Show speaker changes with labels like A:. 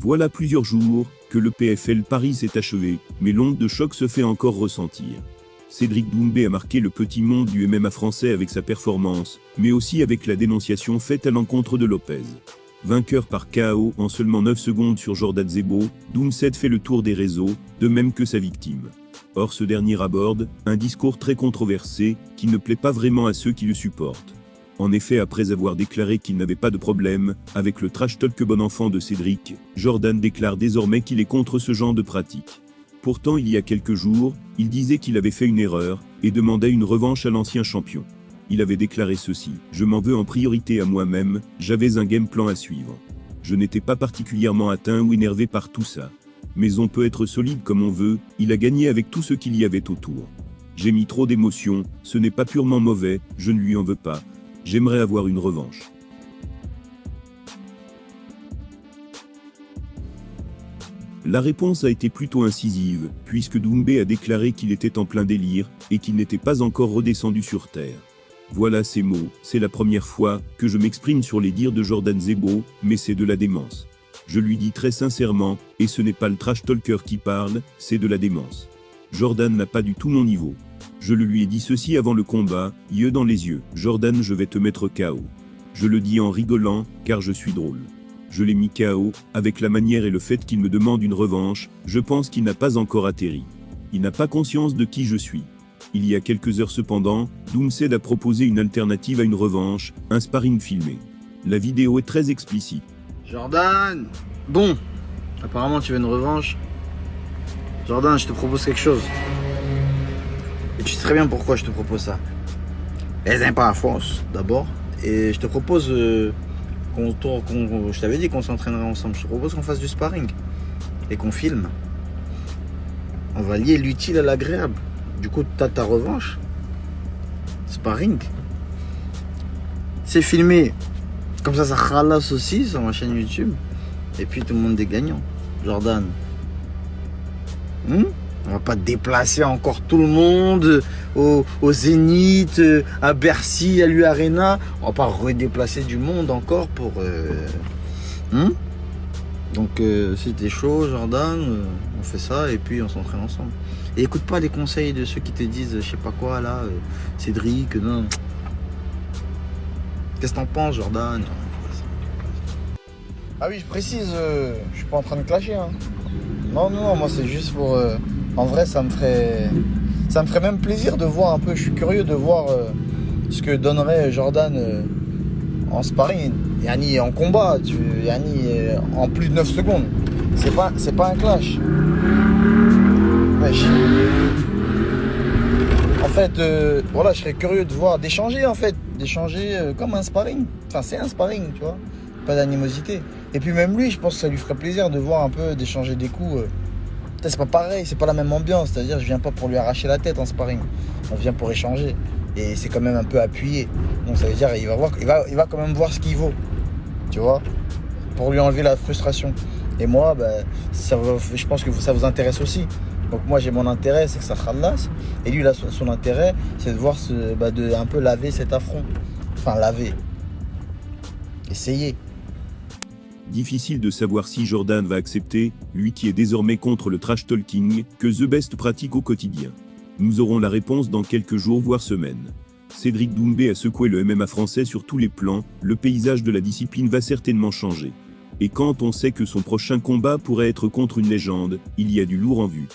A: Voilà plusieurs jours que le PFL Paris s'est achevé, mais l'onde de choc se fait encore ressentir. Cédric Doumbé a marqué le petit monde du MMA français avec sa performance, mais aussi avec la dénonciation faite à l'encontre de Lopez. Vainqueur par KO en seulement 9 secondes sur Jordan Zebo, Doumsed fait le tour des réseaux, de même que sa victime. Or ce dernier aborde un discours très controversé qui ne plaît pas vraiment à ceux qui le supportent. En effet, après avoir déclaré qu'il n'avait pas de problème avec le trash talk bon enfant de Cédric, Jordan déclare désormais qu'il est contre ce genre de pratique. Pourtant, il y a quelques jours, il disait qu'il avait fait une erreur et demandait une revanche à l'ancien champion. Il avait déclaré ceci: « Je m'en veux en priorité à moi-même, j'avais un game plan à suivre. Je n'étais pas particulièrement atteint ou énervé par tout ça. Mais on peut être solide comme on veut, il a gagné avec tout ce qu'il y avait autour. J'ai mis trop d'émotions, ce n'est pas purement mauvais, je ne lui en veux pas. J'aimerais avoir une revanche. » La réponse a été plutôt incisive, puisque Doumbé a déclaré qu'il était en plein délire, et qu'il n'était pas encore redescendu sur terre. Voilà ces mots: « C'est la première fois que je m'exprime sur les dires de Jordan Zebo, mais c'est de la démence. Je lui dis très sincèrement, et ce n'est pas le trash talker qui parle, c'est de la démence. Jordan n'a pas du tout mon niveau. Je le lui ai dit ceci avant le combat, yeux dans les yeux: Jordan, je vais te mettre KO. Je le dis en rigolant, car je suis drôle. Je l'ai mis KO, avec la manière et le fait qu'il me demande une revanche, je pense qu'il n'a pas encore atterri. Il n'a pas conscience de qui je suis. » Il y a quelques heures cependant, Doumsed a proposé une alternative à une revanche, un sparring filmé. La vidéo est très explicite.
B: Jordan, bon, apparemment tu veux une revanche. Jordan, je te propose quelque chose. Et tu sais très bien pourquoi je te propose ça. Les impôts à force, d'abord. Et je te propose je t'avais dit qu'on s'entraînerait ensemble. Je te propose qu'on fasse du sparring et qu'on filme. On va lier l'utile à l'agréable. Du coup, tu as ta revanche. Sparring. C'est filmé. Comme ça ralasse aussi sur ma chaîne YouTube. Et puis tout le monde est gagnant. Jordan. On va pas déplacer encore tout le monde au Zénith, à Bercy, à l'U-Arena. On va pas redéplacer du monde encore pour... Donc si t'es chaud, Jordan, on fait ça et puis on s'entraîne ensemble. Et écoute pas les conseils de ceux qui te disent je sais pas quoi là, Cédric, non. Qu'est-ce que t'en penses, Jordan? Ah oui, je précise, je suis pas en train de clasher. Hein. Non, moi c'est juste pour... en vrai, ça me ferait même plaisir de voir un peu, je suis curieux de voir ce que donnerait Jordan en sparring, yani en combat, yani en plus de 9 secondes. C'est pas un clash. Wesh. En fait, voilà, je serais curieux de voir, d'échanger comme un sparring. Enfin, c'est un sparring, tu vois, pas d'animosité. Et puis même lui, je pense que ça lui ferait plaisir de voir un peu, d'échanger des coups. C'est pas pareil, c'est pas la même ambiance. C'est-à-dire, je viens pas pour lui arracher la tête en sparring. On vient pour échanger. Et c'est quand même un peu appuyé. Donc ça veut dire, il va quand même voir ce qu'il vaut. Tu vois, pour lui enlever la frustration. Et moi, je pense que ça vous intéresse aussi. Donc moi, j'ai mon intérêt, c'est que ça khalasse. Et lui, son intérêt, c'est de voir de un peu laver cet affront. Enfin, laver. Essayer.
A: Difficile de savoir si Jordan va accepter, lui qui est désormais contre le trash talking, que The Best pratique au quotidien. Nous aurons la réponse dans quelques jours voire semaines. Cédric Doumbé a secoué le MMA français sur tous les plans, le paysage de la discipline va certainement changer. Et quand on sait que son prochain combat pourrait être contre une légende, il y a du lourd en vue.